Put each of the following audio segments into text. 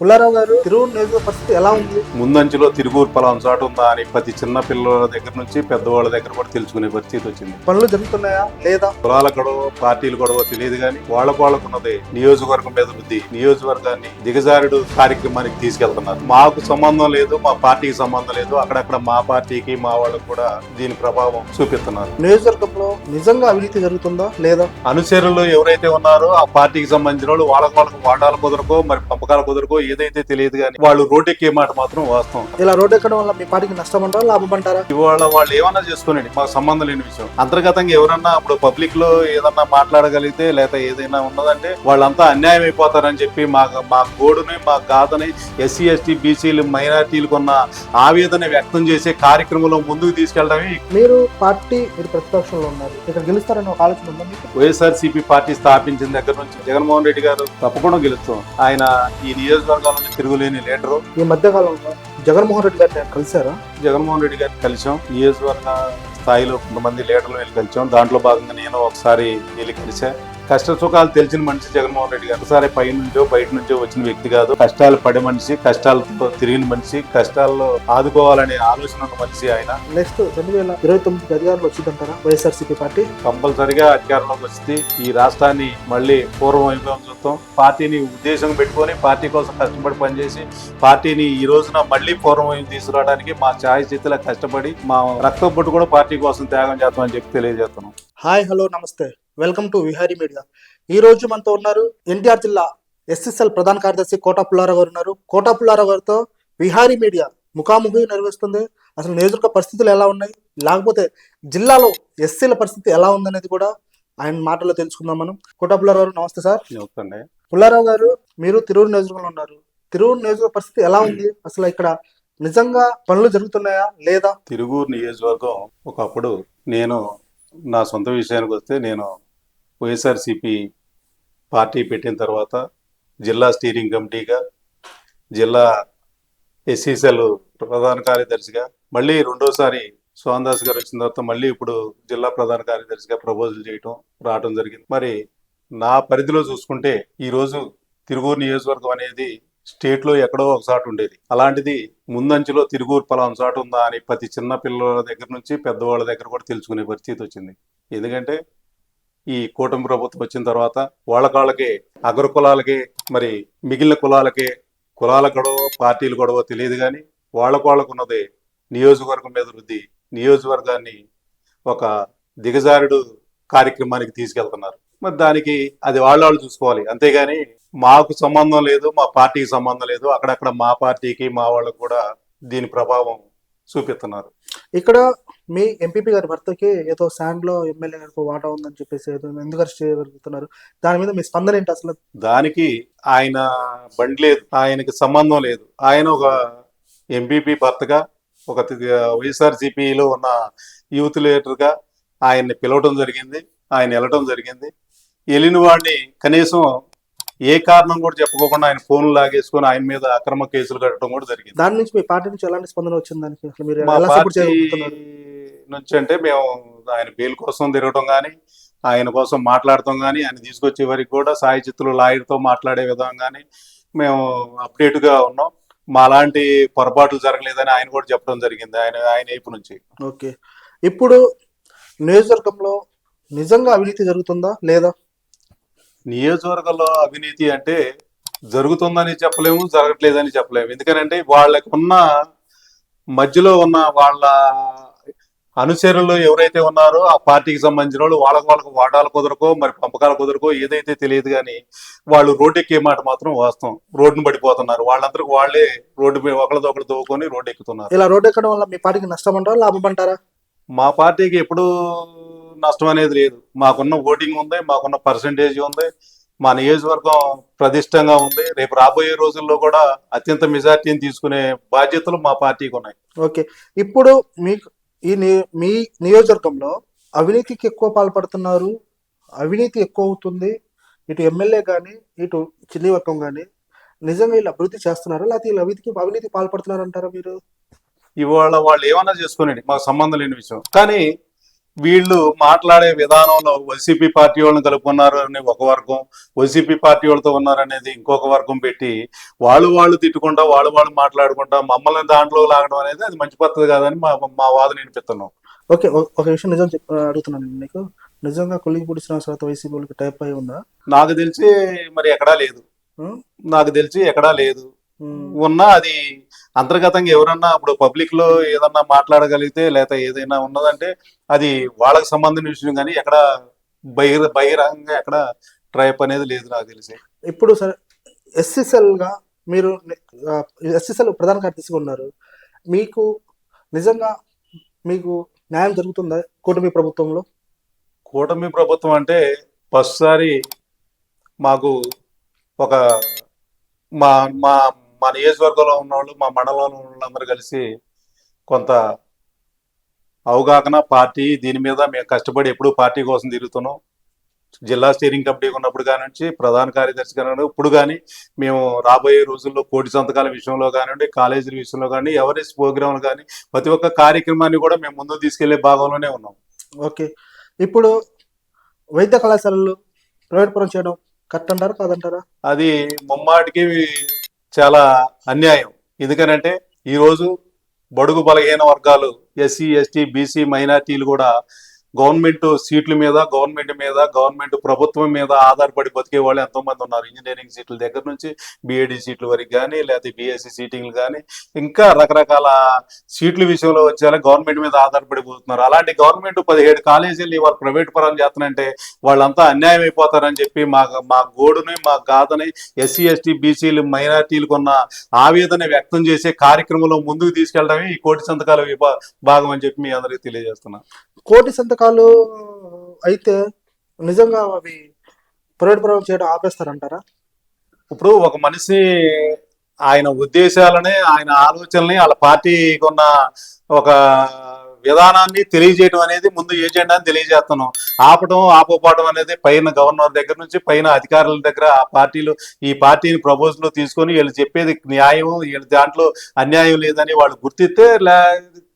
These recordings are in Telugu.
పుల్లారావు గారు తిరువురు నియోజకవర్గ పరిస్థితి ఎలా ఉంది? ముందంచులో తిరుగురు పలానా చోట ఉందా అని ప్రతి చిన్న పిల్లల దగ్గర నుంచి పెద్దవాళ్ళ దగ్గర కూడా తెలుసుకునే పరిస్థితి వచ్చింది. పనులు జరుగుతున్నాయా లేదా? కులాల గొడవ పార్టీలు గొడవ తెలియదు కానీ వాళ్ళకున్నది నియోజకవర్గం మీద బుద్ధి, నియోజకవర్గాన్ని దిగజారుడు కార్యక్రమానికి తీసుకెళ్తున్నారు. మాకు సంబంధం లేదు, మా పార్టీకి సంబంధం లేదు, అక్కడక్కడ మా పార్టీకి మా వాళ్ళకు కూడా దీని ప్రభావం చూపిస్తున్నారు. నియోజకవర్గంలో నిజంగా అవినీతి జరుగుతుందా లేదా? అనుచరులు ఎవరైతే ఉన్నారో ఆ పార్టీకి సంబంధించిన వాళ్ళు వాళ్ళకు వాటాలు కుదరకో మరి పంపకాలు కుదరకో ఏదైతే తెలియదు కానీ వాళ్ళు రోడ్డెక్కే మాట మాత్రం వాస్తవం. ఇలా రోడ్డు ఎక్కడం వల్ల మీ పార్టీకి నష్టం అంటారా లాభం అంటారా? ఇవాళ వాళ్ళు ఏమన్నా చేసుకోనండి, మాకు సంబంధం లేని విషయం. అంతర్గతంగా ఎవరన్నా అప్పుడు పబ్లిక్ లో ఏదన్నా మాట్లాడగలిగితే లేదా ఏదైనా ఉన్నదంటే వాళ్ళంతా అన్యాయం అయిపోతారని చెప్పి మా గోడుని మా గాథని ఎస్సీ ఎస్టీ బీసీలు మైనార్టీలకు ఉన్న ఆవేదన వ్యక్తం చేసే కార్యక్రమంలో ముందుకు తీసుకెళ్ళడమే. మీరు ప్రతిపక్షంలో ఉన్నారు, ఇక్కడ గెలుస్తారని ఒక ఆలోచన ఉందా మీకు? వైఎస్ఆర్సీపీ పార్టీ స్థాపించిన దగ్గర నుంచి జగన్మోహన్ రెడ్డి గారు తప్పకుండా గెలుస్తాం. ఆయన ఈ నియోజకవర్గంలో తిరుగులేని లీడరు. ఈ మధ్య కాలంలో జగన్మోహన్ రెడ్డి గారిని కలిశారా? జగన్మోహన్ రెడ్డి గారిని కలిసాం. నియోజకవర్గ స్థాయిలో కొంతమంది లీడర్లు వెళ్ళి కలిసాం. దాంట్లో భాగంగా నేను ఒకసారి వెళ్ళి కలిసా. కష్ట సుఖాలు తెలిసిన మనిషి జగన్మోహన్ రెడ్డి గారు. ఒకసారి పై నుంచో బయట నుంచో వచ్చిన వ్యక్తి కాదు. కష్టాలు పడే మనిషి, కష్టాలతో తిరిగిన మనిషి, కష్టాల్లో ఆదుకోవాలనే ఆలోచన ఉన్న మనిషి ఆయన. నెక్స్ట్ 2029 అధికారంలో వచ్చిందంటారా వైఎస్ఆర్సీపీ పార్టీ? కంపల్సరిగా అధికారంలోకి వస్తే ఈ రాష్ట్రాన్ని మళ్ళీ పూర్వం వైభవం చూస్తాం. పార్టీని ఉద్దేశం పెట్టుకొని పార్టీ కోసం కష్టపడి పనిచేసి పార్టీని ఈ రోజున మళ్ళీ పూర్వం వైపు తీసుకురావడానికి మా ఛాయశక్తిలా కష్టపడి మా రక్తం పొట్టు కూడా పార్టీ కోసం త్యాగం చేస్తామని చెప్పి తెలియజేస్తున్నాం. హాయ్, హలో, నమస్తే, వెల్కమ్ టు విహారీ మీడియా. ఈ రోజు మనతో ఉన్నారు ఎన్టీఆర్ జిల్లా ఎస్ఎస్ఎల్ ప్రధాన కార్యదర్శి కోటా పుల్లారావు గారు ఉన్నారు. కోటా పుల్లారావు గారితో విహారీ మీడియా ముఖాముఖి నిర్వహిస్తుంది. అసలు నియోజకవర్గ పరిస్థితులు ఎలా ఉన్నాయి, లేకపోతే జిల్లాలో ఎస్సీల పరిస్థితి ఎలా ఉందనేది కూడా ఆయన మాటల్లో తెలుసుకుందాం మనం. కోటా పుల్లారావు గారు నమస్తే సార్. పుల్లారావు గారు, మీరు తిరువురు నియోజకవర్గంలో ఉన్నారు. తిరువురు నియోజకవర్గ పరిస్థితి ఎలా ఉంది? అసలు ఇక్కడ నిజంగా పనులు జరుగుతున్నాయా లేదా? తిరువూరు నియోజకవర్గం ఒకప్పుడు నా సొంత విషయానికి వస్తే నేను వైఎస్ఆర్సీపీ పార్టీ పెట్టిన తర్వాత జిల్లా స్టీరింగ్ కమిటీగా, జిల్లా ఎస్సీసీఎల్ ప్రధాన కార్యదర్శిగా, మళ్ళీ రెండోసారి సోహన్ గారు వచ్చిన తర్వాత మళ్ళీ ఇప్పుడు జిల్లా ప్రధాన కార్యదర్శిగా ప్రపోజల్ రావడం జరిగింది. మరి నా పరిధిలో చూసుకుంటే ఈరోజు తిరువూరు నియోజకవర్గం అనేది స్టేట్ లో ఎక్కడో ఒకసారి ఉండేది. అలాంటిది ముందంచులో తిరుగురు పలానా చోట ఉందా అని ప్రతి చిన్న పిల్లల దగ్గర నుంచి పెద్దవాళ్ళ దగ్గర కూడా తెలుసుకునే పరిస్థితి వచ్చింది. ఎందుకంటే ఈ కూటమి ప్రభుత్వం వచ్చిన తర్వాత వాళ్ళకి అగ్ర కులాలకి మరి మిగిలిన కులాల గొడవ పార్టీలు గొడవ తెలియదు కానీ వాళ్ళకున్నది నియోజకవర్గం మీద వృద్ధి, నియోజకవర్గాన్ని ఒక దిగజారుడు కార్యక్రమానికి తీసుకెళ్తున్నారు. మరి దానికి అది వాళ్ళు చూసుకోవాలి, అంతేగాని మాకు సంబంధం లేదు, మా పార్టీకి సంబంధం లేదు, అక్కడక్కడ మా పార్టీకి మా వాళ్ళకు కూడా దీని ప్రభావం చూపిస్తున్నారు. ఇక్కడ మీ ఎంపీపీ గారి భర్తకి ఏదో శాండ్ లో ఎమ్మెల్యే గారికి వాటా ఉందని చెప్పేసి ఎందుకు అరెస్ట్ చేయగలుగుతున్నారు? దాని మీద మీ స్పందన ఏంటి అసలు? దానికి ఆయన బండి లేదు, ఆయనకి సంబంధం లేదు. ఆయన ఒక ఎంపీపీ భర్తగా, ఒక వైఎస్ఆర్సీపీలో ఉన్న యూత్ లీడర్గా ఆయన్ని పిలవటం జరిగింది, ఆయన వెళ్ళటం జరిగింది. వెళ్ళిన వాడిని కనీసం ఏ కారణం కూడా చెప్పుకోకుండా ఆయన ఫోన్ లాగేసుకొని ఆయన మీద అక్రమ కేసులు కట్టడం కూడా జరిగింది. దాని నుంచి మీ పార్టీ నుంచి ఎలాంటి స్పందన వచ్చింది? దానికి మా పార్టీ నుంచి అంటే మేము ఆయన బెయిల్ కోసం తిరగటం కానీ, ఆయన కోసం మాట్లాడటం కానీ, ఆయన తీసుకొచ్చే వరకు కూడా సాయి చిత్తులు లాయర్తో మాట్లాడే విధంగా కానీ మేము అప్డేట్గా ఉన్నాం. మా లాంటి పొరపాట్లు జరగలేదని ఆయన కూడా చెప్పడం జరిగింది ఆయన వైపు నుంచి. ఓకే, ఇప్పుడు నియోజకవర్గంలో నిజంగా అవినీతి జరుగుతుందా లేదా? నియోజకవర్గంలో అవినీతి అంటే జరుగుతుందని చెప్పలేము, జరగట్లేదని చెప్పలేము. ఎందుకంటే వాళ్ళకు ఉన్న మధ్యలో ఉన్న వాళ్ళ అనుచరులు ఎవరైతే ఉన్నారో ఆ పార్టీకి సంబంధించిన వాళ్ళు వాళ్ళకు వాటాలు కుదరకో మరి పంపకాలు కుదరకో ఏదైతే తెలియదు కానీ వాళ్ళు రోడ్డెక్కే మాట మాత్రం వాస్తవం. రోడ్డును పడిపోతున్నారు. వాళ్ళందరికీ వాళ్ళే రోడ్డు ఒకరిదొకరు తోకొని రోడ్డు ఎక్కుతున్నారు. ఇలా రోడ్డు ఎక్కడం వల్ల మీ పార్టీకి నష్టం అంటారా లాభం అంటారా? మా పార్టీకి ఎప్పుడు నష్టం అనేది లేదు. మాకున్న ఓటింగ్ ఉంది, మాకున్న పర్సంటేజ్ ఉంది, మా నియోజకవర్గం ప్రతిష్టంగా ఉంది. రేపు రాబోయే రోజుల్లో కూడా అత్యంత మెజార్టీని తీసుకునే బాధ్యతలు మా పార్టీకి ఉన్నాయి. ఓకే, ఇప్పుడు మీకు మీ నియోజకవర్గంలో అవినీతికి ఎక్కువ పాల్పడుతున్నారు, అవినీతి ఎక్కువ అవుతుంది. ఇటు ఎమ్మెల్యే కానీ ఇటు చిన్ని వర్గం కానీ నిజంగా వీళ్ళు అభివృద్ధి చేస్తున్నారు, లేకపోతే వీళ్ళు అవినీతి పాల్పడుతున్నారు అంటారా మీరు? ఇవాళ వాళ్ళు ఏమన్నా చేసుకోనండి, మాకు సంబంధం లేని విషయం. కానీ వీళ్ళు మాట్లాడే విధానంలో వైసీపీ పార్టీ వాళ్ళని కలుపుకున్నారు అని ఒక వర్గం, వైసీపీ పార్టీ వాళ్ళతో ఉన్నారనేది ఇంకొక వర్గం పెట్టి వాళ్ళు తిట్టుకుంటా వాళ్ళు మాట్లాడుకుంటా మమ్మల్ని దాంట్లో లాగడం అనేది అది మంచి పద్ధతి కాదని మా వాదన వినిపిస్తున్నాం. ఓకే, ఒక విషయం నిజం అడుగుతున్నాను నేను మీకు. నిజంగా కొల్లిపూడి శ్రీనివాసరావు వైసీపీ వాళ్ళకి టైప్ అయి ఉందా? నాకు తెలిసి మరి ఎక్కడా లేదు. ఉం? నాకు తెలిసి ఎక్కడా లేదు. ఉం. ఉన్నా అది అంతర్గతంగా ఎవరన్నా ఇప్పుడు పబ్లిక్ లో ఏదన్నా మాట్లాడగలిగితే లేదా ఏదైనా ఉన్నదంటే అది వాళ్ళకి సంబంధించిన విషయం, కానీ ఎక్కడ బహిరంగంగా ఎక్కడ ట్రైప్ అనేది లేదు నాకు తెలిసి. ఇప్పుడు సరే, ఎస్సీసెల్ గా మీరు ఎస్సీసెల్ ప్రధాన కార్యదర్శిగా ఉన్నారు. మీకు నిజంగా మీకు న్యాయం జరుగుతుందా కూటమి ప్రభుత్వంలో? కూటమి ప్రభుత్వం అంటే ఫస్ట్ సారి మాకు ఒక మా మా మా నియోజకవర్గంలో ఉన్నవాళ్ళు, మా మండలంలో ఉన్న వాళ్ళందరూ కలిసి కొంత అవగాహన పార్టీ దీని మీద మేము కష్టపడి ఎప్పుడు పార్టీ కోసం తిరుగుతున్నాం. జిల్లా స్టీరింగ్ కమిటీ ఉన్నప్పుడు కానించి ప్రధాన కార్యదర్శి కానివ్వండి, ఇప్పుడు కానీ మేము రాబోయే రోజుల్లో కోటి సంతకాల విషయంలో కానివ్వండి, కాలేజీల విషయంలో కానీ, ఎవరెస్ట్ ప్రోగ్రాంలు కానీ ప్రతి ఒక్క కార్యక్రమాన్ని కూడా మేము ముందుకు తీసుకెళ్లే భాగంలోనే ఉన్నాం. ఓకే, ఇప్పుడు వైద్య కళాశాలలు ప్రైవేట్ పరం చేయడం కరెక్ట్ అంటారా కాదంటారా? అది ముమ్మాటికి చాలా అన్యాయం. ఎందుకనంటే ఈరోజు బడుగు బలహీన వర్గాలు, ఎస్సీ ఎస్టీ బీసీ మైనార్టీలు కూడా గవర్నమెంట్ సీట్ల మీద, గవర్నమెంట్ ప్రభుత్వం మీద ఆధారపడి బతికే వాళ్ళు ఎంతో మంది ఉన్నారు. ఇంజనీరింగ్ సీట్ల దగ్గర నుంచి బిఏడి సీట్ల వరకు కానీ, లేకపోతే బిఎస్సి సీటింగ్లు కానీ, ఇంకా రకరకాల సీట్ల విషయంలో వచ్చేలా గవర్నమెంట్ మీద ఆధారపడిపోతున్నారు. అలాంటి గవర్నమెంట్ 17 కాలేజీలు ఇవాళ ప్రైవేట్ పరం చేస్తానంటే వాళ్ళంతా అన్యాయం అయిపోతారని చెప్పి మా గోడుని, మా గాథని ఎస్సీ ఎస్టీ బీసీలు మైనార్టీలకు ఉన్న ఆవేదన వ్యక్తం చేసే కార్యక్రమంలో ముందుకు తీసుకెళ్ళడమే ఈ కోటి సంతకాల భాగం అని చెప్పి మీ అందరికీ తెలియజేస్తున్నా. కోటి సంతకాలు అయితే నిజంగా అవి ప్రైవేట్ పరం చేయడం ఆపేస్తారంటారా? ఇప్పుడు ఒక మనిషి ఆయన ఉద్దేశాలని, ఆయన ఆలోచనల్ని, వాళ్ళ పార్టీకి ఉన్న ఒక విధానాన్ని తెలియజేయడం అనేది ముందు ఏజెండా అని తెలియజేస్తున్నాం. ఆపకపోవడం అనేది పైన గవర్నర్ దగ్గర నుంచి పైన అధికారుల దగ్గర ఆ పార్టీలు ఈ పార్టీని ప్రపోజల్ తీసుకొని వీళ్ళు చెప్పేది న్యాయం, వీళ్ళు దాంట్లో అన్యాయం లేదని వాళ్ళు గుర్తిస్తే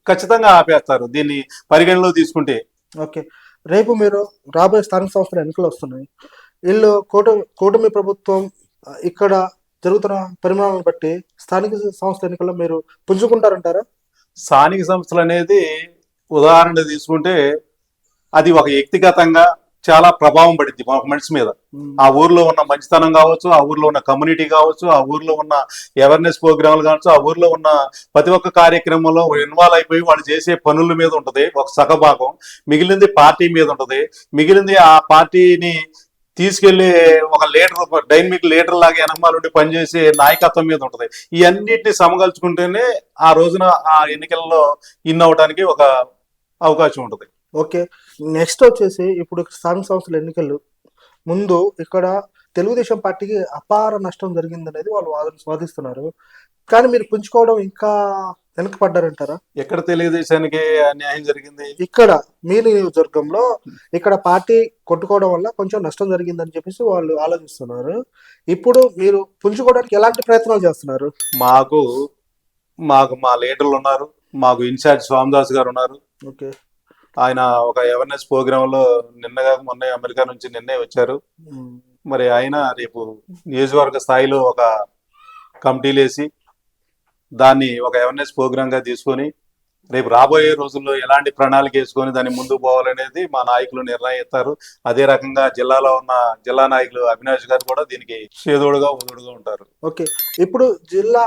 ఖచ్చితంగా ఆపేస్తారు దీన్ని పరిగణలో తీసుకుంటే. ఓకే, రేపు మీరు రాబోయే స్థానిక సంస్థల ఎన్నికలు వస్తున్నాయి. వీళ్ళు కూటమి ప్రభుత్వం ఇక్కడ జరుగుతున్న పరిమాణాలను బట్టి స్థానిక సంస్థ ఎన్నికల్లో మీరు పుంజుకుంటారంటారా? స్థానిక సంస్థలు అనేది ఉదాహరణ తీసుకుంటే అది ఒక వ్యక్తిగతంగా చాలా ప్రభావం పడింది ఒక మనిషి మీద. ఆ ఊర్లో ఉన్న మంచితనం కావచ్చు, ఆ ఊర్లో ఉన్న కమ్యూనిటీ కావచ్చు, ఆ ఊర్లో ఉన్న అవేర్నెస్ ప్రోగ్రాంలు కావచ్చు, ఆ ఊర్లో ఉన్న ప్రతి ఒక్క కార్యక్రమంలో ఇన్వాల్వ్ అయిపోయి వాళ్ళు చేసే పనుల మీద ఉంటది ఒక సగభాగం, మిగిలింది పార్టీ మీద ఉంటది, మిగిలింది ఆ పార్టీని తీసుకెళ్లి ఒక లీడర్, డైనమిక్ లీడర్ లాగా వెనకమాలుండి పనిచేసే నాయకత్వం మీద ఉంటది. ఈ అన్నిటిని సమకల్చుకుంటేనే ఆ రోజున ఆ ఎన్నికల్లో ఇన్ అవడానికి ఒక అవకాశం ఉంటది. ఓకే, నెక్స్ట్ వచ్చేసి ఇప్పుడు స్థానిక సంస్థల ఎన్నికలు ముందు ఇక్కడ తెలుగుదేశం పార్టీకి అపార నష్టం జరిగిందనేది వాళ్ళు వాదిస్తున్నారు. కానీ మీరు పుంజుకోవడం ఇంకా వెనకపడ్డారంటారా? ఎక్కడ తెలుగుదేశానికి న్యాయం జరిగింది? ఇక్కడ మీ నియోజకవర్గంలో ఇక్కడ పార్టీ కొట్టుకోవడం వల్ల కొంచెం నష్టం జరిగిందని చెప్పేసి వాళ్ళు ఆలోచిస్తున్నారు. ఇప్పుడు మీరు పుంజుకోవడానికి ఎలాంటి ప్రయత్నాలు చేస్తున్నారు? మాకు మా లీడర్లు ఉన్నారు, మాకు ఇన్ఛార్జ్ స్వామిదాస్ గారు ఉన్నారు. ఓకే, ఆయన ఒక అవేర్నెస్ ప్రోగ్రామ్ లో మొన్న అమెరికా నుంచి నిన్నే వచ్చారు. మరి ఆయన రేపు నియోజకవర్గ స్థాయిలో ఒక కమిటీలు వేసి దాన్ని ఒక అవేర్నెస్ ప్రోగ్రామ్ గా తీసుకొని రేపు రాబోయే రోజుల్లో ఎలాంటి ప్రణాళిక వేసుకొని దాన్ని ముందుకు పోవాలనేది మా నాయకులు నిర్ణయిస్తారు. అదే రకంగా జిల్లాలో ఉన్న జిల్లా నాయకులు అవినాష్ గారు కూడా దీనికి చేదోడుగా ఉదుడుగా ఉంటారు. ఓకే, ఇప్పుడు జిల్లా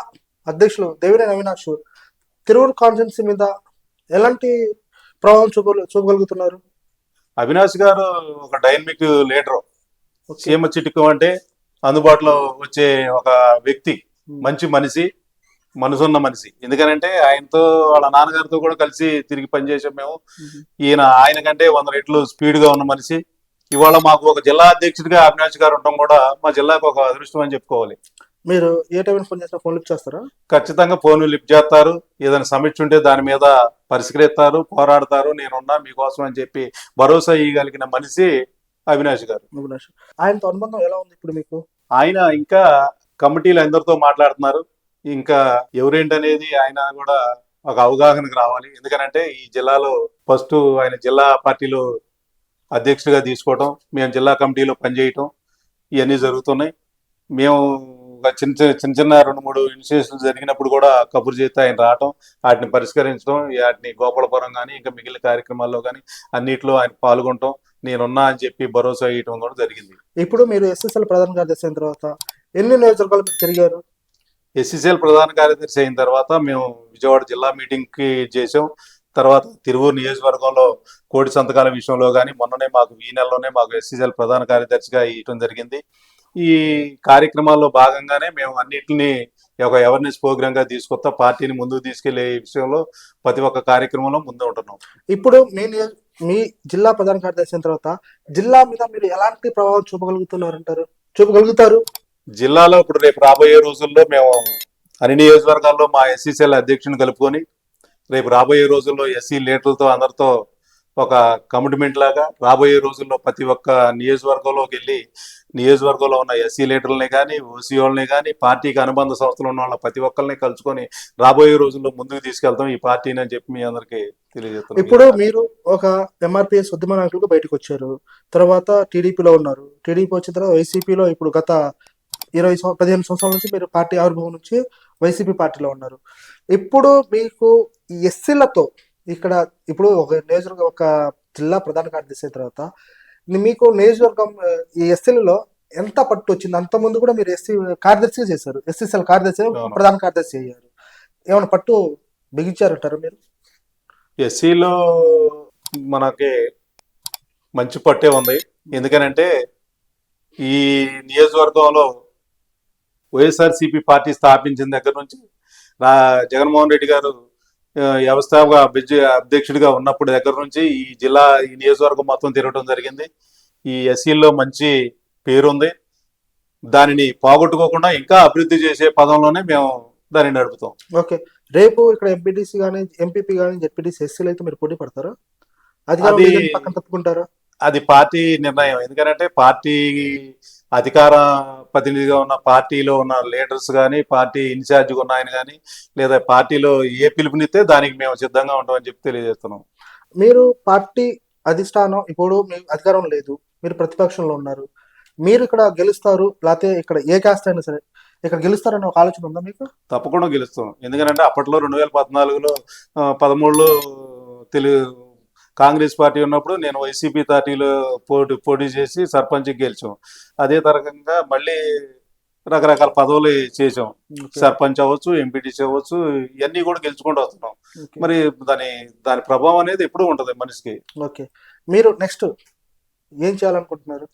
అధ్యక్షులు దేవినేని అవినాష్ తిరువురు కాన్స్టిట్యున్సీ మీద ఎలాంటి ప్రభావం చూపగలుగుతున్నారు? అవినాష్ గారు ఒక డైనమిక్ లీడర్, సీమ చిటుకు అంటే అందుబాటులో వచ్చే ఒక వ్యక్తి, మంచి మనిషి, మనసున్న మనిషి. ఎందుకనంటే ఆయనతో వాళ్ళ నాన్నగారితో కూడా కలిసి తిరిగి పనిచేసాం మేము. ఆయన కంటే 100 రెట్లు స్పీడ్ గా ఉన్న మనిషి. ఇవాళ మాకు ఒక జిల్లా అధ్యక్షుడిగా అవినాష్ గారు ఉండడం కూడా మా జిల్లాకు ఒక అదృష్టం అని చెప్పుకోవాలి. మీరు ఏ టైం ఫోన్ చేసినా ఫోన్ లిఫ్ట్ చేస్తారా? ఖచ్చితంగా ఫోన్ లిఫ్ట్ చేస్తారు. ఏదైనా సమస్య ఉంటే దాని మీద పరిష్కరిస్తారు, పోరాడతారు. నేనున్నా మీకోసం అని చెప్పి భరోసా ఇవ్వగలిగిన మనిషి అవినాష్ గారు. ఆయనతో అనుబంధం ఎలా ఉంది ఇప్పుడు మీకు? ఆయన ఇంకా కమిటీలు అందరితో మాట్లాడుతున్నారు. ఇంకా ఎవరేంటనేది ఆయన కూడా ఒక అవగాహనకు రావాలి. ఎందుకనంటే ఈ జిల్లాలో ఫస్ట్ ఆయన జిల్లా పార్టీలో అధ్యక్షుడిగా తీసుకోవటం, మేము జిల్లా కమిటీలో పనిచేయటం ఇవన్నీ జరుగుతున్నాయి. మేము ఒక చిన్న చిన్న 2-3 ఇనిషియేషన్లు జరిగినప్పుడు కూడా కబురు చేస్తే ఆయన రావటం, వాటిని పరిష్కరించడం, వాటిని గోపాలపురం కానీ ఇంకా మిగిలిన కార్యక్రమాల్లో కానీ అన్నిట్లో ఆయన పాల్గొనటం, నేనున్నా అని చెప్పి భరోసా ఇవ్వటం కూడా జరిగింది. ఇప్పుడు మీరు ఎస్ఎస్ఎల్ ప్రధాన కార్యదర్శి అయిన తర్వాత ఎన్ని నియోజకవర్గాలు మీరు తిరిగారు? ఎస్సీసీఎల్ ప్రధాన కార్యదర్శి అయిన తర్వాత మేము విజయవాడ జిల్లా మీటింగ్కి చేసాం. తర్వాత తిరువూరు నియోజకవర్గంలో కోటి సంతకాల విషయంలో కానీ మొన్ననే మాకు ఈ నెలలోనే మాకు ఎస్సీసీఎల్ ప్రధాన కార్యదర్శిగా ఇవ్వడం జరిగింది. ఈ కార్యక్రమాల్లో భాగంగానే మేము అన్నిటిని ఒక అవేర్నెస్ ప్రోగ్రామ్ గా తీసుకొస్తా పార్టీని ముందుకు తీసుకెళ్లే విషయంలో ప్రతి ఒక్క కార్యక్రమంలో ముందు ఉంటున్నాం. ఇప్పుడు మీ జిల్లా ప్రధాన కార్యదర్శి అయిన తర్వాత జిల్లా మీద మీరు ఎలాంటి ప్రభావం చూపగలుగుతారు? జిల్లాలో ఇప్పుడు రేపు రాబోయే రోజుల్లో మేము అన్ని నియోజకవర్గాల్లో మా ఎస్సీసీఎల్ అధ్యక్షుని కలుపుకొని రేపు రాబోయే రోజుల్లో ఎస్సీ లీడర్లతో అందరితో ఒక కమిట్మెంట్ లాగా రాబోయే రోజుల్లో ప్రతి ఒక్క నియోజకవర్గంలోకి వెళ్ళి నియోజకవర్గంలో ఉన్న ఎస్సీ లీడర్లని కానీ ఓసీ వాళ్ళని కానీ పార్టీకి అనుబంధ సంస్థలు ఉన్న వాళ్ళ ప్రతి ఒక్కరిని కలుసుకొని రాబోయే రోజుల్లో ముందుకు తీసుకెళ్తాం ఈ పార్టీని అని చెప్పి మీ అందరికీ తెలియజేస్తున్నాం. ఇప్పుడు మీరు ఒక ఎంఆర్పిఎస్ ఉద్యమ నాయకులుగా బయటకు వచ్చారు, తర్వాత టీడీపీలో ఉన్నారు. టీడీపీ వచ్చిన తర్వాత వైసీపీలో ఇప్పుడు గత 15 సంవత్సరాల నుంచి మీరు పార్టీ ఆవిర్భావం నుంచి వైసీపీ పార్టీలో ఉన్నారు. ఇప్పుడు మీకు ఎస్సీలతో ఇక్కడ ఇప్పుడు ఒక జిల్లా ప్రధాన కార్యదర్శి అయిన తర్వాత మీకు నియోజకవర్గం ఈ ఎస్సీలలో ఎంత పట్టు వచ్చింది? అంత ముందు కూడా మీరు ఎస్సీ కార్యదర్శిగా చేశారు, ఎస్సీసీఎల్ కార్యదర్శి ప్రధాన కార్యదర్శి అయ్యారు. ఏమైనా పట్టు బిగించారంటారు మీరు? ఎస్సీలో మనకి మంచి పట్టే ఉంది. ఎందుకనంటే ఈ నియోజకవర్గంలో వైఎస్ఆర్సీపీ పార్టీ స్థాపించిన దగ్గర నుంచి జగన్మోహన్ రెడ్డి గారు వ్యవస్థాపక అధ్యక్షుడిగా ఉన్నప్పుడు దగ్గర నుంచి ఈ నియోజకవర్గం మొత్తం తిరగడం జరిగింది. ఈ ఎస్సీల్లో మంచి పేరుంది. దానిని పోగొట్టుకోకుండా ఇంకా అభివృద్ధి చేసే పదంలోనే మేము దాన్ని నడుపుతాం. ఓకే, రేపు ఇక్కడ ఎంపీటీసీ కానీ ఎంపీపీ కానీ జెడ్పీటీసీ ఎస్సీలు అయితే మీరు పోటీ పడతారా? అది పక్కన తప్పుకుంటారా? అది పార్టీ నిర్ణయం. ఎందుకంటే పార్టీ అధికార ప్రతినిధిగా ఉన్న పార్టీలో ఉన్న లీడర్స్ కానీ పార్టీ ఇన్ఛార్జిగా ఉన్న ఆయన కానీ లేదా పార్టీలో ఏ పిలుపునిస్తే దానికి మేము సిద్ధంగా ఉంటామని చెప్పి తెలియజేస్తున్నాం. మీరు పార్టీ అధిష్టానం ఇప్పుడు మీ అధికారం లేదు, మీరు ప్రతిపక్షంలో ఉన్నారు, మీరు ఇక్కడ గెలుస్తారు లేకపోతే ఇక్కడ ఏ కాస్ట్ అయినా సరే ఇక్కడ గెలుస్తారనే ఒక ఆలోచన ఉందా మీకు? తప్పకుండా గెలుస్తాం. ఎందుకంటే అప్పట్లో 2014లో 13లో కాంగ్రెస్ పార్టీ ఉన్నప్పుడు నేను వైసీపీ పార్టీలో పోటీ చేసి సర్పంచ్కి గెలిచాం. అదే తరగంగా మళ్ళీ రకరకాల పదవులు చేసాం. సర్పంచ్ అవ్వచ్చు, ఎంపీటీసీ అవ్వచ్చు, ఇవన్నీ కూడా గెలుచుకుంటూ వస్తున్నాం. మరి దాని ప్రభావం అనేది ఎప్పుడు ఉంటది మనిషికి. ఓకే, మీరు నెక్స్ట్ ఏం చేయాలనుకుంటున్నారు?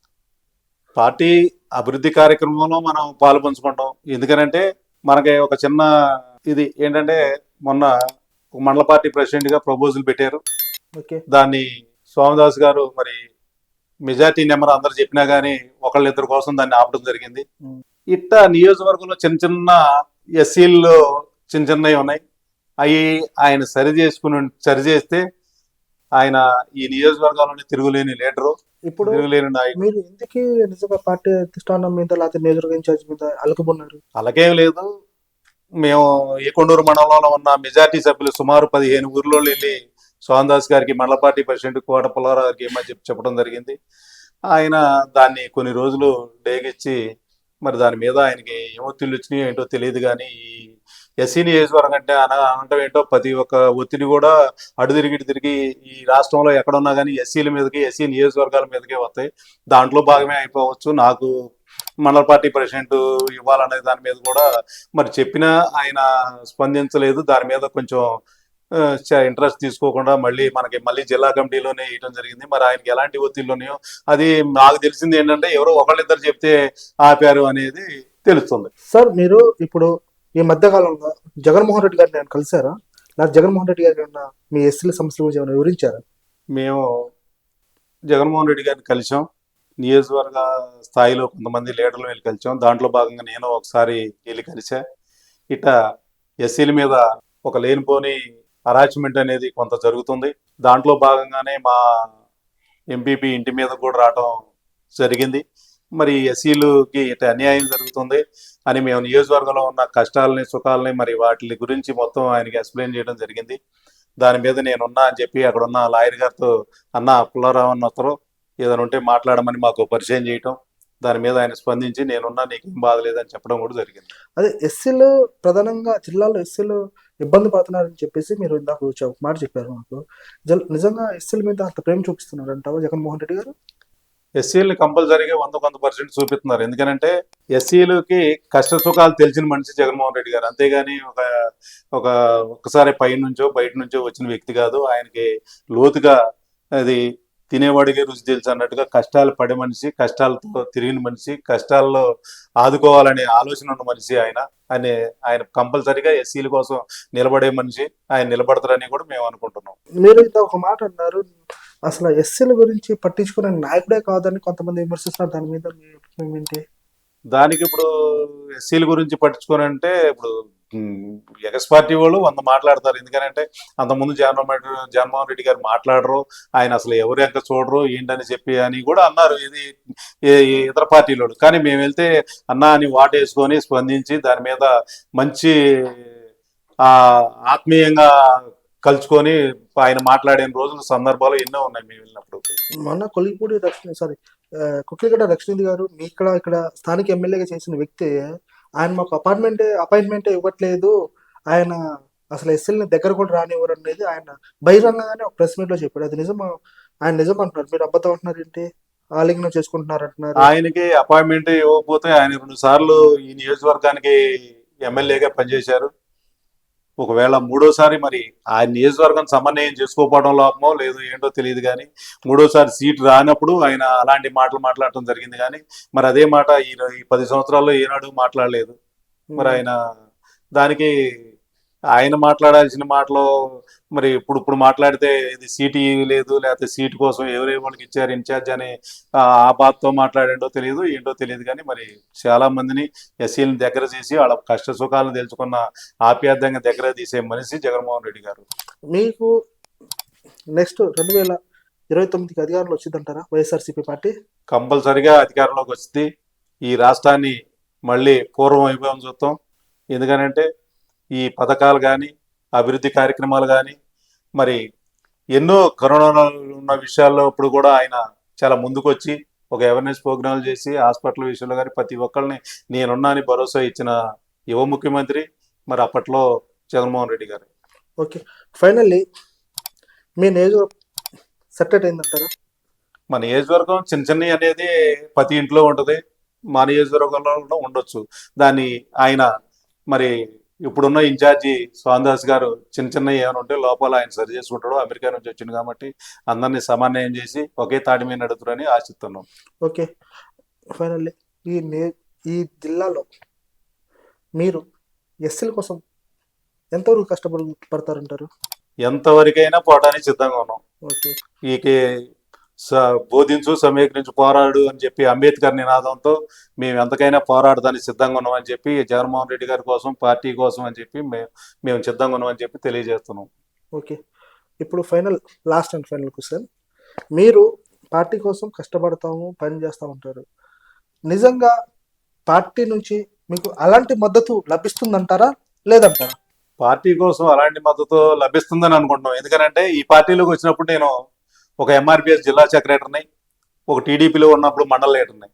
పార్టీ అభివృద్ధి కార్యక్రమంలో మనం పాలు పంచుకుంటాం. ఎందుకనంటే మనకి ఒక చిన్న ఇది ఏంటంటే మొన్న మండల పార్టీ ప్రెసిడెంట్ గా ప్రపోజల్ పెట్టారు. దాన్ని స్వామిదాస్ గారు మరి మెజార్టీ నెంబర్ అందరు చెప్పినా గానీ ఒకళ్ళిద్దరు కోసం దాన్ని ఆపడం జరిగింది. ఇట్లా నియోజకవర్గంలో చిన్న చిన్న ఎస్సీల్లో చిన్న చిన్నవి ఉన్నాయి. అవి ఆయన సరిచేస్తే ఆయన ఈ నియోజకవర్గంలోనే తిరుగులేని లీడరు, ఇప్పుడు తిరుగులేని నాయకుడు. మీరు ఎందుకు నిజంగా పార్టీ అధిష్టానం మీద లేకపోతే నియోజకవర్గ ఇన్ఛార్జ్ మీద అలకబున్నారు? అలాగేం లేదు. మేము ఏకొండూరు మండలంలో ఉన్న మెజార్టీ సభ్యులు సుమారు 15 ఊర్లో వెళ్ళి స్వామిదాస్ గారికి మండల పార్టీ ప్రెసిడెంట్ కోట పుల్లారావు గారికి ఏమని చెప్పడం జరిగింది. ఆయన దాన్ని కొన్ని రోజులు డేగిచ్చి మరి దాని మీద ఆయనకి ఏమొత్తిళ్ళు వచ్చినాయో ఏంటో తెలియదు. కానీ ఈ ఎస్సీ నియోజకవర్గం అంటే అనటం ఏంటో ప్రతి ఒక్క ఒత్తిడి కూడా తిరిగి ఈ రాష్ట్రంలో ఎక్కడున్నా కానీ ఎస్సీల మీదకి ఎస్సీ నియోజకవర్గాల మీదకే వస్తాయి. దాంట్లో భాగమే అయిపోవచ్చు. నాకు మండల పార్టీ ప్రెసిడెంట్ ఇవ్వాలనే దాని మీద కూడా మరి చెప్పినా ఆయన స్పందించలేదు. దాని మీద కొంచెం ఇంట్రెస్ట్ తీసుకోకుండా మళ్ళీ జిల్లా కమిటీలోనే ఇవ్వడం జరిగింది. మరి ఆయనకి ఎలాంటి ఒత్తిళ్ళు ఉన్నాయో అది నాకు తెలిసింది ఏంటంటే ఎవరో ఒకళ్ళిద్దరు చెప్తే ఆపారు అనేది తెలుస్తుంది. సార్, మీరు ఇప్పుడు ఈ మధ్య కాలంలో జగన్మోహన్ రెడ్డి గారిని కలిసారా? నాకు జగన్మోహన్ రెడ్డి గారి మీ ఎస్సీల సమస్యల గురించి ఏమైనా వివరించారా? మేము జగన్మోహన్ రెడ్డి గారిని కలిసాం. నియోజకవర్గ స్థాయిలో కొంతమంది లీడర్లు వెళ్ళి కలిసాం. దాంట్లో భాగంగా నేను ఒకసారి వెళ్ళి కలిసా. ఇట ఎస్సీల మీద ఒక లేనిపోని హరాస్మెంట్ అనేది కొంత జరుగుతుంది. దాంట్లో భాగంగానే మా ఎంపీపీ ఇంటి మీద కూడా రావడం జరిగింది. మరి ఎస్సీలకి ఇటు అన్యాయం జరుగుతుంది అని మేము నియోజకవర్గంలో ఉన్న కష్టాలని సుఖాలని మరి వాటి గురించి మొత్తం ఆయనకి ఎక్స్ప్లెయిన్ చేయడం జరిగింది. దాని మీద నేనున్నా అని చెప్పి అక్కడ ఉన్న లాయర్ గారితో అన్న పుల్లారావు అన్న అతను ఏదైనా ఉంటే మాట్లాడమని మాకు పరిచయం చేయటం, దాని మీద ఆయన స్పందించి నేనున్నా నీకేం బాధ లేదని చెప్పడం కూడా జరిగింది. అదే ఎస్సీలు ప్రధానంగా జిల్లాలో ఎస్సీలు ఇబ్బంది పడుతున్నారని చెప్పేసి మీరు ఇందాక ఒక మాట చెప్పారు మాకు. నిజంగా ఎస్సీల మీద అంత ప్రేమ చూపిస్తున్నారు అంటావా జగన్మోహన్ రెడ్డి గారు? ఎస్సీలు కంపల్సరీగా 100% చూపిస్తున్నారు. ఎందుకంటే ఎస్సీలకి కష్ట సుఖాలు తెలిసిన మనిషి జగన్మోహన్ రెడ్డి గారు. అంతేగాని ఒక ఒకసారి పై నుంచో బయట నుంచో వచ్చిన వ్యక్తి కాదు. ఆయనకి లోతుగా అది తినేవాడికి రుచి తెలుసు అన్నట్టుగా కష్టాలు పడే మనిషి, కష్టాలతో తిరిగిన మనిషి, కష్టాల్లో ఆదుకోవాలనే ఆలోచన ఉన్న మనిషి ఆయన కంపల్సరీగా ఎస్సీల కోసం నిలబడే మనిషి. ఆయన నిలబడతారని కూడా మేము అనుకుంటున్నాం. మీరు ఇంత ఒక మాట అన్నారు, అసలు ఎస్సీల గురించి పట్టించుకునే నాయకుడే కాదని కొంతమంది విమర్శిస్తున్నారు. దాని మీద మీ అభిప్రాయం ఏంటి? దానికి ఇప్పుడు ఎస్సీల గురించి పట్టించుకొని అంటే ఇప్పుడు ఎగస్ పార్టీ వాళ్ళు 100 మాట్లాడతారు. ఎందుకంటే అంతకుముందు జగన్మోహన్ రెడ్డి గారు మాట్లాడరు, ఆయన అసలు ఎవరు ఎక్క చూడరు ఏంటని చెప్పి అని కూడా అన్నారు ఇది ఇతర పార్టీలు. కానీ మేము వెళ్తే అన్నా అని వాటేసుకొని స్పందించి దాని మీద మంచి ఆత్మీయంగా కలుసుకొని ఆయన మాట్లాడిన రోజుల సందర్భాలు ఎన్నో ఉన్నాయి మేము వెళ్ళినప్పుడు. మొన్న కొలిపూడి కుక్కిగడ్డ రక్షణిధి గారు మీ ఇక్కడ స్థానిక ఎమ్మెల్యేగా చేసిన వ్యక్తి, ఆయన మాకు అపాయింట్మెంటే ఇవ్వట్లేదు, ఆయన అసలు ఎస్ఎల్ని దగ్గర కూడా రానివ్వరు అనేది ఆయన బహిరంగంగానే ఒక ప్రెస్ మీట్ లో చెప్పాడు. అది నిజం? ఆయన నిజం అంటున్నారు, మీరు అబద్ధం అంటున్నారు ఏంటి? ఆలింగనం చేసుకుంటున్నారు అంటున్నారు. ఆయనకి అపాయింట్మెంట్ ఇవ్వకపోతే ఆయన 2 సార్లు ఈ నియోజకవర్గానికి ఎమ్మెల్యేగా పనిచేశారు. ఒకవేళ 3వసారి మరి ఆ నియోజకవర్గం సమన్వయం చేసుకోకపోవడం లోపమో లేదు ఏంటో తెలియదు, కానీ 3వసారి సీట్ రానప్పుడు ఆయన అలాంటి మాటలు మాట్లాడటం జరిగింది. కానీ మరి అదే మాట ఈ 10 సంవత్సరాల్లో ఏనాడు మాట్లాడలేదు. మరి దానికి ఆయన మాట్లాడాల్సిన మాటలో మరి ఇప్పుడు మాట్లాడితే ఇది సీటు లేదు, లేకపోతే సీటు కోసం ఎవరే వాళ్ళకి ఇచ్చారు ఇన్ఛార్జ్ అని ఆ బాధతో మాట్లాడేంటో తెలియదు ఏంటో తెలియదు. కానీ మరి చాలా మందిని ఎస్సీలను దగ్గర చేసి వాళ్ళ కష్ట సుఖాలను తెలుసుకున్న ఆప్యాయంగా దగ్గర తీసే మనిషి జగన్మోహన్ రెడ్డి గారు. మీకు నెక్స్ట్ 2029కి అధికారంలో వచ్చిందంటారా వైఎస్ఆర్సీపీ పార్టీ? కంపల్సరిగా అధికారంలోకి వస్తుంది. ఈ రాష్ట్రాన్ని మళ్ళీ పూర్వం వైభవం చూస్తాం. ఎందుకనంటే ఈ పథకాలు కానీ అభివృద్ధి కార్యక్రమాలు కానీ మరి ఎన్నో కరోనా ఉన్న విషయాల్లో ఇప్పుడు కూడా ఆయన చాలా ముందుకొచ్చి ఒక అవేర్నెస్ ప్రోగ్రాంలు చేసి హాస్పిటల్ విషయంలో కానీ ప్రతి ఒక్కరిని నేనున్నా అని భరోసా ఇచ్చిన యువ ముఖ్యమంత్రి మరి అప్పట్లో జగన్మోహన్ రెడ్డి గారు. ఓకే, ఫైనల్లీ మీ నియోజకవర్గం సెటరేట్ అయిందంటారా? మన నియోజకవర్గం చిన్న అనేది ప్రతి ఇంట్లో ఉంటుంది, మా నియోజకవర్గంలో ఉండొచ్చు. దాన్ని ఆయన మరి ఇప్పుడున్న ఇన్ఛార్జి స్వామిదాస్ గారు చిన్న ఏమైనా ఉంటే లోపల ఆయన సరి చేసుకుంటాడు. అమెరికా నుంచి వచ్చింది కాబట్టి అందరినీ సమన్వయం చేసి ఒకే తాటి మీద నడుతురని ఆశిస్తున్నాం. ఓకే, ఫైనల్లీ ఈ జిల్లాలో మీరు ఎస్సీల కోసం ఎంతవరకు కష్టపడతారంటారు? ఎంతవరకైనా పోవడానికి సిద్ధంగా ఉన్నాం. ఓకే, బోధించు సమీకరించి పోరాడు అని చెప్పి అంబేద్కర్ నినాదంతో మేము ఎంతకైనా పోరాడడానికి సిద్ధంగా ఉన్నాం అని చెప్పి జగన్మోహన్ రెడ్డి గారి కోసం పార్టీ కోసం అని చెప్పి మేము సిద్ధంగా ఉన్నాం అని చెప్పి తెలియజేస్తున్నాం. ఓకే, ఇప్పుడు లాస్ట్ అండ్ ఫైనల్ క్వశ్చన్, మీరు పార్టీ కోసం కష్టపడతాము పని చేస్తామంటారు, నిజంగా పార్టీ నుంచి మీకు అలాంటి మద్దతు లభిస్తుందంటారా లేదంటారా? పార్టీ కోసం అలాంటి మద్దతు లభిస్తుందని అనుకుంటున్నాం. ఎందుకంటే ఈ పార్టీలోకి వచ్చినప్పుడు నేను ఒక ఎంఆర్పిఎస్ జిల్లా సెక్రటరీని, ఒక టీడీపీలో ఉన్నప్పుడు మండల లీడర్ని.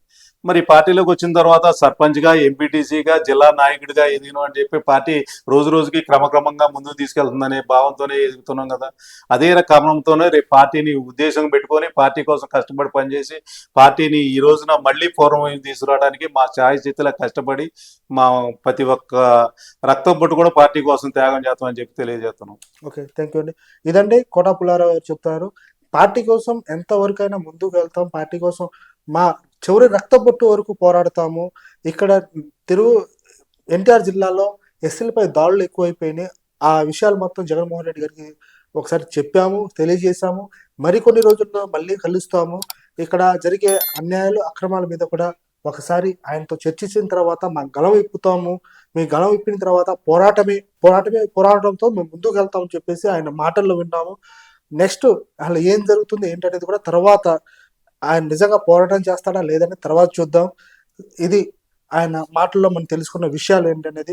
మరి పార్టీలోకి వచ్చిన తర్వాత సర్పంచ్గా, ఎంపీటీసీగా, జిల్లా నాయకుడిగా ఎదిగినాం అని చెప్పి పార్టీ రోజు రోజుకి క్రమక్రమంగా ముందుకు తీసుకెళ్తుందనే భావంతోనే ఎదుగుతున్నాం కదా. అదే క్రమంతోనే రేపు పార్టీని ఉద్దేశం పెట్టుకొని పార్టీ కోసం కష్టపడి పనిచేసి పార్టీని ఈ రోజున మళ్ళీ పూర్వం తీసుకురావడానికి మా ఛాయశక్తిలా కష్టపడి మా ప్రతి ఒక్క రక్తం పట్టు కూడా పార్టీ కోసం త్యాగం చేస్తామని చెప్పి తెలియజేస్తున్నాం. ఓకే, థ్యాంక్ యూ అండి. ఇదండి కోటా పుల్లారావు గారు చెప్తున్నారు, పార్టీ కోసం ఎంతవరకైనా ముందుకు వెళ్తాం, పార్టీ కోసం మా చివరి రక్తబొట్టు వరకు పోరాడతాము. ఇక్కడ ఎన్టీఆర్ జిల్లాలో ఎస్సీలపై దాడులు ఎక్కువైపోయినాయి, ఆ విషయాలు మొత్తం జగన్మోహన్ రెడ్డి గారికి ఒకసారి చెప్పాము, తెలియజేశాము. మరికొన్ని రోజుల్లో మళ్ళీ కలుస్తాము. ఇక్కడ జరిగే అన్యాయాలు అక్రమాల మీద కూడా ఒకసారి ఆయనతో చర్చించిన తర్వాత మా గలం విప్పుతాము, మీ గలం విప్పిన తర్వాత పోరాటంతో మేము ముందుకు వెళ్తామని చెప్పేసి ఆయన మాటల్లో విన్నాము. నెక్స్ట్ అసలు ఏం జరుగుతుంది ఏంటనేది కూడా తర్వాత ఆయన నిజంగా పోరాటం చేస్తాడా లేదని తర్వాత చూద్దాం. ఇది ఆయన మాటల్లో మనం తెలుసుకున్న విషయాలు ఏంటనేది